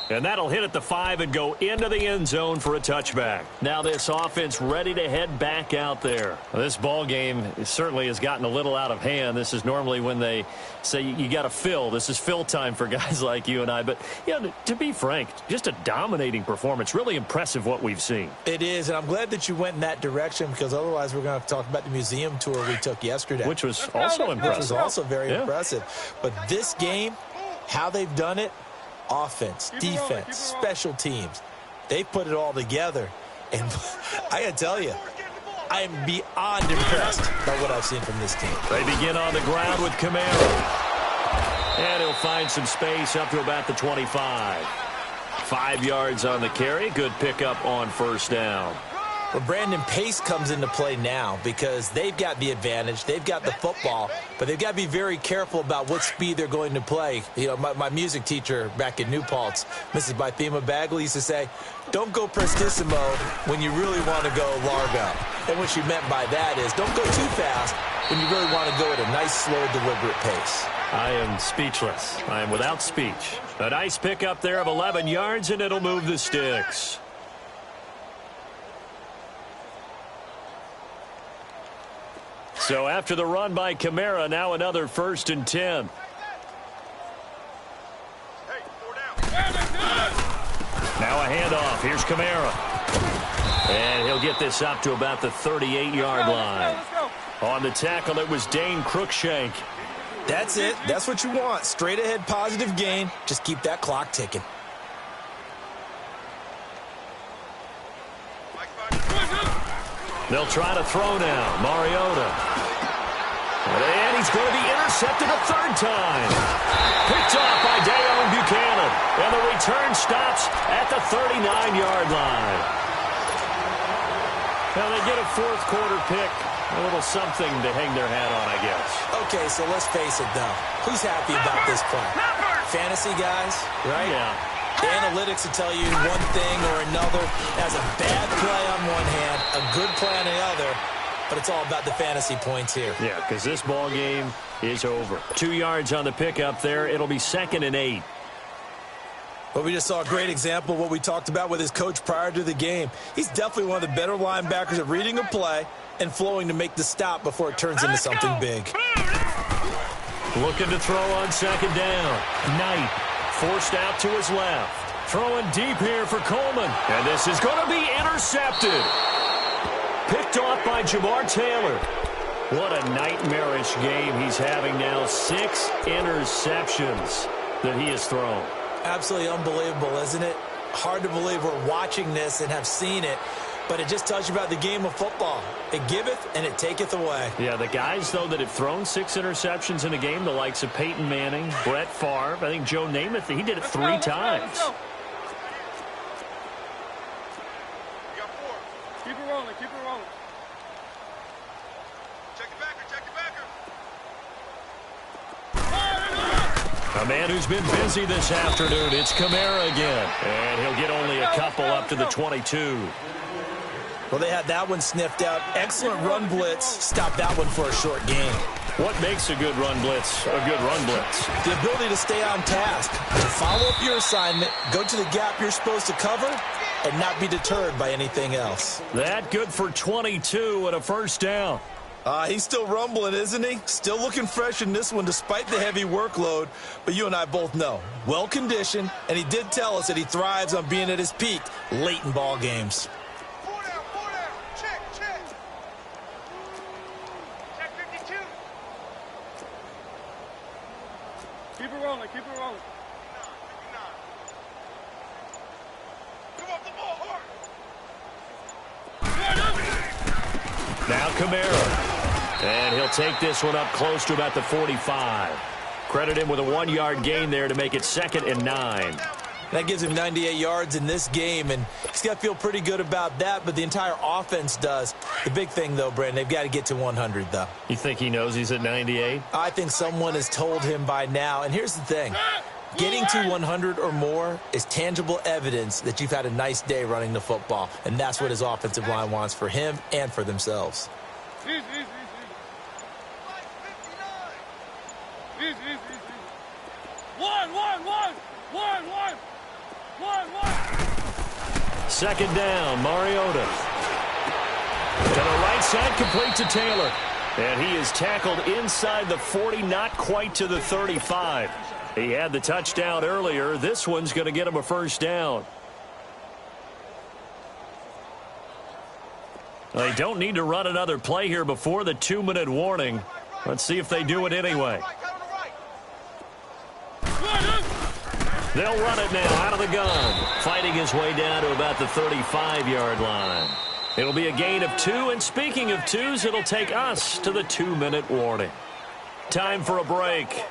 And that'll hit at the 5 and go into the end zone for a touchback. Now this offense ready to head back out there. This ball game certainly has gotten a little out of hand. This is normally when they say you got to fill. This is fill time for guys like you and I. But, you know, to be frank, just a dominating performance. Really impressive what we've seen. It is, and I'm glad that you went in that direction because otherwise we're going to have to talk about the museum tour we took yesterday. Which was also impressive. Which was also very impressive. But this game, how they've done it, offense, defense, special teams, they put it all together. And I got to tell you, I am beyond impressed by what I've seen from this team. They begin on the ground with Camaro. And he'll find some space up to about the 25. 5 yards on the carry. Good pickup on first down. Well, Brandon, pace comes into play now because they've got the advantage. They've got the football, but they've got to be very careful about what speed they're going to play. You know, my music teacher back in New Paltz, Mrs. Bythema Bagley, used to say, don't go prestissimo when you really want to go largo. And what she meant by that is don't go too fast when you really want to go at a nice, slow, deliberate pace. I am speechless. I am without speech. A nice pickup there of 11 yards, and it'll move the sticks. So after the run by Kamara, now another 1st and 10. Now a handoff. Here's Kamara. And he'll get this up to about the 38-yard line. On the tackle, it was Dane Cruikshank. That's it. That's what you want. Straight ahead, positive gain. Just keep that clock ticking. They'll try to throw now. Mariota. And he's going to be intercepted a 3rd time. Picked off by Dayon Buchanan. And the return stops at the 39-yard line. Now they get a 4th quarter pick. A little something to hang their hat on, I guess. Okay, so let's face it, though. Who's happy about this play? Fantasy guys, right? Yeah. The analytics will tell you one thing or another. That's a bad play on one hand, a good play on the other, but it's all about the fantasy points here. Yeah, because this ball game is over. 2 yards on the pickup there. It'll be 2nd and 8. Well, we just saw a great example of what we talked about with his coach prior to the game. He's definitely one of the better linebackers at reading a play and flowing to make the stop before it turns into something big. Looking to throw on 2nd down. Knight forced out to his left. Throwing deep here for Coleman. And this is going to be intercepted. Picked off by Jamar Taylor. What a nightmarish game he's having now. 6 interceptions that he has thrown. Absolutely unbelievable, isn't it? Hard to believe we're watching this and have seen it, but it just tells you about the game of football. It giveth and it taketh away. Yeah, the guys, though, that have thrown 6 interceptions in a game, the likes of Peyton Manning, Brett Favre, I think Joe Namath, he did it 3 times. Let's go. You got 4. Keep it rolling, keep it rolling. Check your backer, check your backer. A man who's been busy this afternoon, it's Kamara again. And he'll get only a couple up to the 22. Well, they had that one sniffed out. Excellent run blitz. Stop that one for a short gain. What makes a good run blitz a good run blitz? The ability to stay on task, to follow up your assignment, go to the gap you're supposed to cover, and not be deterred by anything else. That good for 22 and a 1st down. He's still rumbling, isn't he? Still looking fresh in this one despite the heavy workload. But you and I both know, well-conditioned, and he did tell us that he thrives on being at his peak late in ball games. 4 down. Check, check. Check 52. Keep it rolling, keep it rolling. 59. Come off the ball hard. Now Kamara. And he'll take this one up close to about the 45. Credit him with a 1-yard gain there to make it 2nd and 9. That gives him 98 yards in this game, and he's got to feel pretty good about that, but the entire offense does. The big thing, though, Brandon, they've got to get to 100, though. You think he knows he's at 98? I think someone has told him by now, and here's the thing. Getting to 100 or more is tangible evidence that you've had a nice day running the football, and that's what his offensive line wants for him and for themselves. Easy. 1. 2nd down, Mariota. To the right side, complete to Taylor. And he is tackled inside the 40, not quite to the 35. He had the touchdown earlier. This one's going to get him a 1st down. They don't need to run another play here before the 2-minute warning. Let's see if they do it anyway. They'll run it now out of the gun. Fighting his way down to about the 35-yard line. It'll be a gain of 2, and speaking of 2s, it'll take us to the 2-minute warning. Time for a break.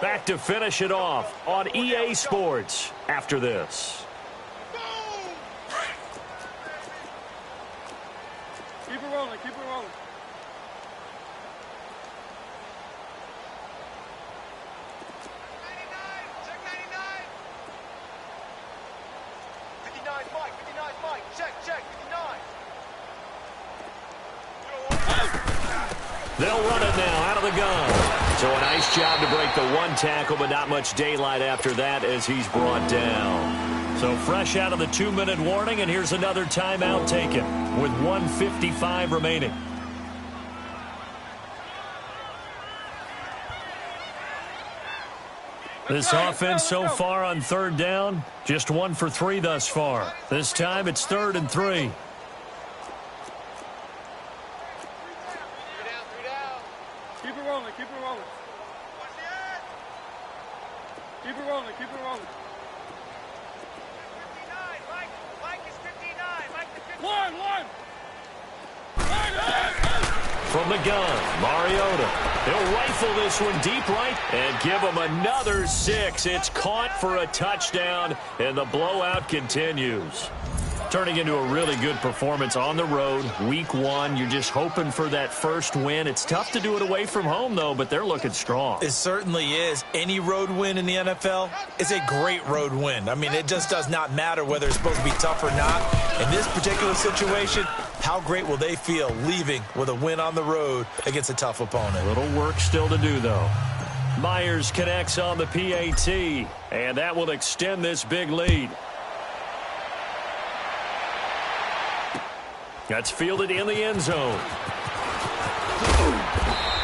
Back to finish it off on EA Sports after this. Keep it rolling, keep it rolling. They'll run it now out of the gun. So a nice job to break the one tackle, but not much daylight after that as he's brought down. So fresh out of the 2-minute warning, and here's another timeout taken with 1:55 remaining. This offense so far on third down, just 1 for 3 thus far. This time it's 3rd and 3. Keep it rolling, keep it rolling. Keep it rolling, keep it rolling. 59, Mike is 59, Mike is 59. One. From the gun, Mariota. He'll rifle this one deep right and give him another 6. It's caught for a touchdown, and the blowout continues. Turning into a really good performance on the road. Week 1, you're just hoping for that first win. It's tough to do it away from home, though, but they're looking strong. It certainly is. Any road win in the NFL is a great road win. I mean, it just does not matter whether it's supposed to be tough or not. In this particular situation, how great will they feel leaving with a win on the road against a tough opponent? A little work still to do, though. Myers connects on the PAT, and that will extend this big lead. That's fielded in the end zone.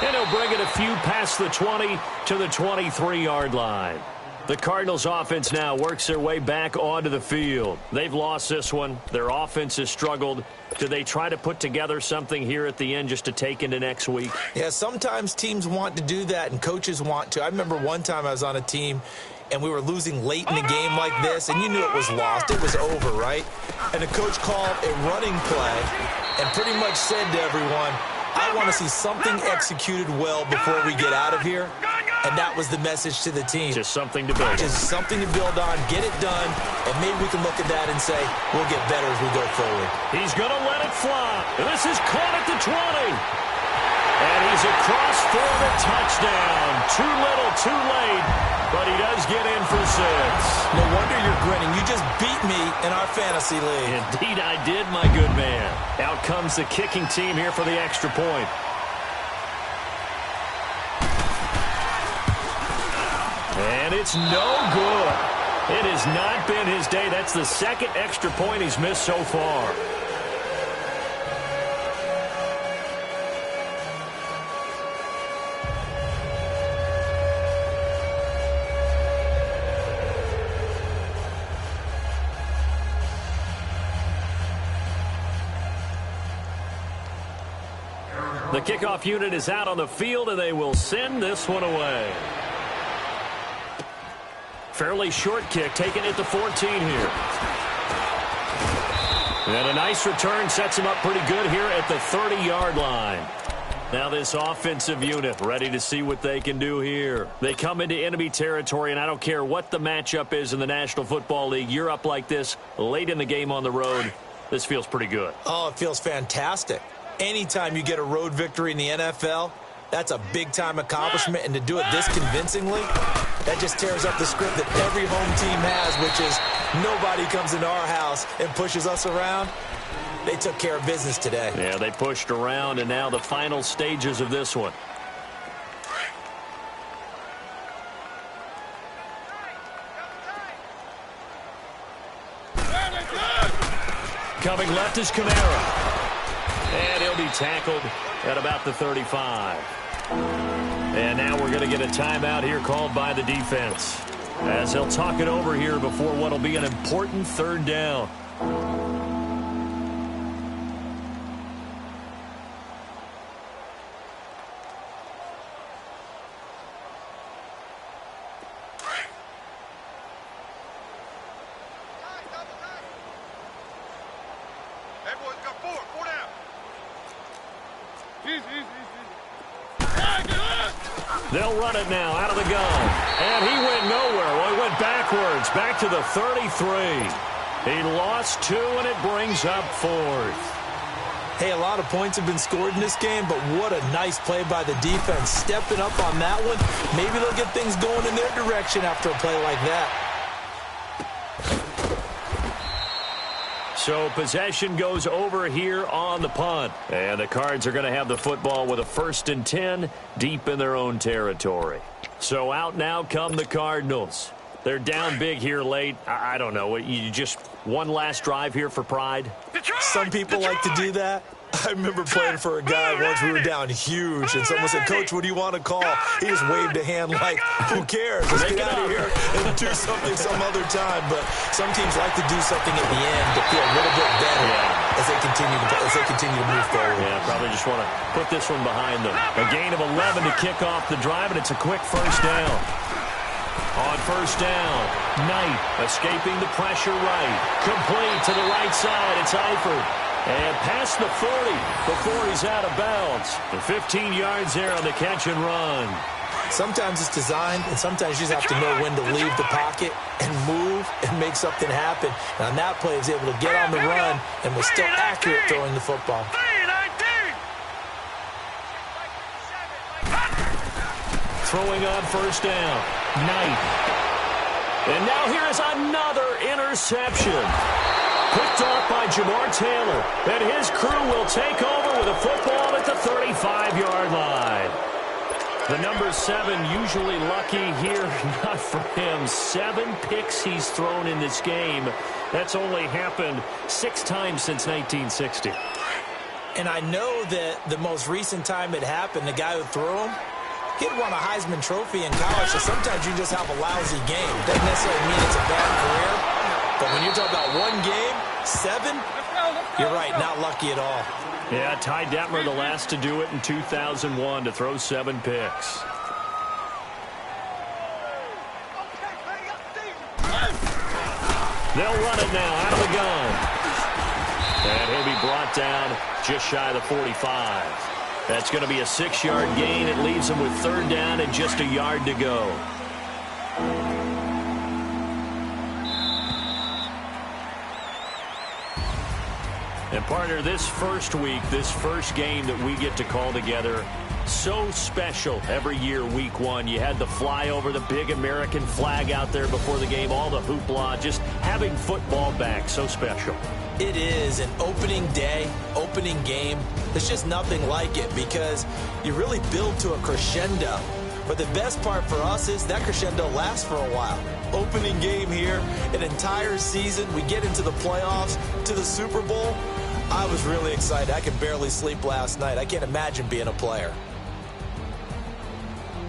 And he'll bring it a few past the 20 to the 23-yard line. The Cardinals offense now works their way back onto the field. They've lost this one. Their offense has struggled. Do they try to put together something here at the end just to take into next week? Yeah, sometimes teams want to do that and coaches want to. I remember one time I was on a team and we were losing late in a game like this, and you knew it was lost. It was over, right? And the coach called a running play and pretty much said to everyone, I want to see something executed well before we get out of here. And that was the message to the team. Just something to build on. Just something to build on, get it done, and maybe we can look at that and say, we'll get better as we go forward. He's going to let it fly. This is caught at the 20. And he's across for the touchdown. Too little, too late, but he does get in for 6. No wonder you're grinning. You just beat me in our fantasy league. Indeed I did, my good man. Out comes the kicking team here for the extra point. And it's no good. It has not been his day. That's the second extra point he's missed so far. The kickoff unit is out on the field, and they will send this one away. Fairly short kick, taken at the 14 here. And a nice return sets him up pretty good here at the 30-yard line. Now this offensive unit ready to see what they can do here. They come into enemy territory, and I don't care what the matchup is in the National Football League. You're up like this late in the game on the road. This feels pretty good. Oh, it feels fantastic. Anytime you get a road victory in the NFL, that's a big-time accomplishment, and to do it this convincingly, that just tears up the script that every home team has, which is nobody comes into our house and pushes us around. They took care of business today. Yeah, they pushed around, and now the final stages of this one. Coming left is Kamara. And he'll be tackled at about the 35. And now we're going to get a timeout here called by the defense, as they'll talk it over here before what will be an important 3rd down. They'll run it now out of the gun. And he went nowhere. Well, he went backwards, back to the 33. He lost 2, and it brings up 4th. Hey, a lot of points have been scored in this game, but what a nice play by the defense. Stepping up on that one. Maybe they'll get things going in their direction after a play like that. So possession goes over here on the punt. And the Cards are going to have the football with a 1st and 10 deep in their own territory. So out now come the Cardinals. They're down big here late. I don't know. You just one last drive here for pride? Some people like to do that. I remember playing for a guy once. We were down huge, and someone said, "Coach, what do you want to call?" He just waved a hand like, "Who cares? Let's get out of here and do something some other time." But some teams like to do something at the end to feel a little bit better as they continue to move forward. Yeah, probably just want to put this one behind them. A gain of 11 to kick off the drive, and it's a quick 1st down. On 1st down, Knight escaping the pressure right. Complete to the right side. It's Eifert. And past the 40 before he's out of bounds. And 15 yards there on the catch and run. Sometimes it's designed, and sometimes you just have to know when to leave the pocket and move and make something happen. And on that play, he was able to get on the run and was still accurate throwing the football. Throwing on 1st down, Knight. And now here is another interception. Picked off by Jamar Taylor. And his crew will take over with a football at the 35-yard line. The number 7 usually lucky here. Not for him. 7 picks he's thrown in this game. That's only happened 6 times since 1960. And I know that the most recent time it happened, the guy who threw him, he'd won a Heisman Trophy in college, so sometimes you just have a lousy game. Doesn't necessarily mean it's a bad career. But when you're talking about one game, 7, you're right, not lucky at all. Yeah, Ty Detmer, the last to do it in 2001, to throw 7 picks. They'll run it now out of the gun. And he'll be brought down just shy of the 45. That's going to be a 6-yard gain. It leaves him with 3rd down and just a yard to go. And partner, this first week, this first game that we get to call together, so special every year, week 1. You had the flyover, the big American flag out there before the game, all the hoopla, just having football back, so special. It is an opening day, opening game. There's just nothing like it because you really build to a crescendo. But the best part for us is that crescendo lasts for a while. Opening game here, an entire season. We get into the playoffs, to the Super Bowl. I was really excited. I could barely sleep last night. I can't imagine being a player.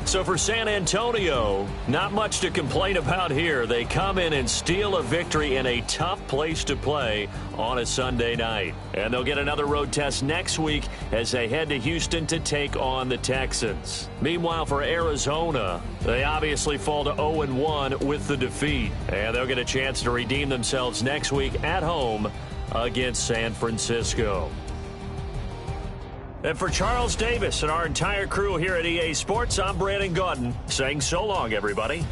So for San Antonio, not much to complain about here. They come in and steal a victory in a tough place to play on a Sunday night. And they'll get another road test next week as they head to Houston to take on the Texans. Meanwhile, for Arizona, they obviously fall to 0-1 with the defeat. And they'll get a chance to redeem themselves next week at home against San Francisco. And for Charles Davis and our entire crew here at EA Sports, I'm Brandon Gaudin saying so long, everybody.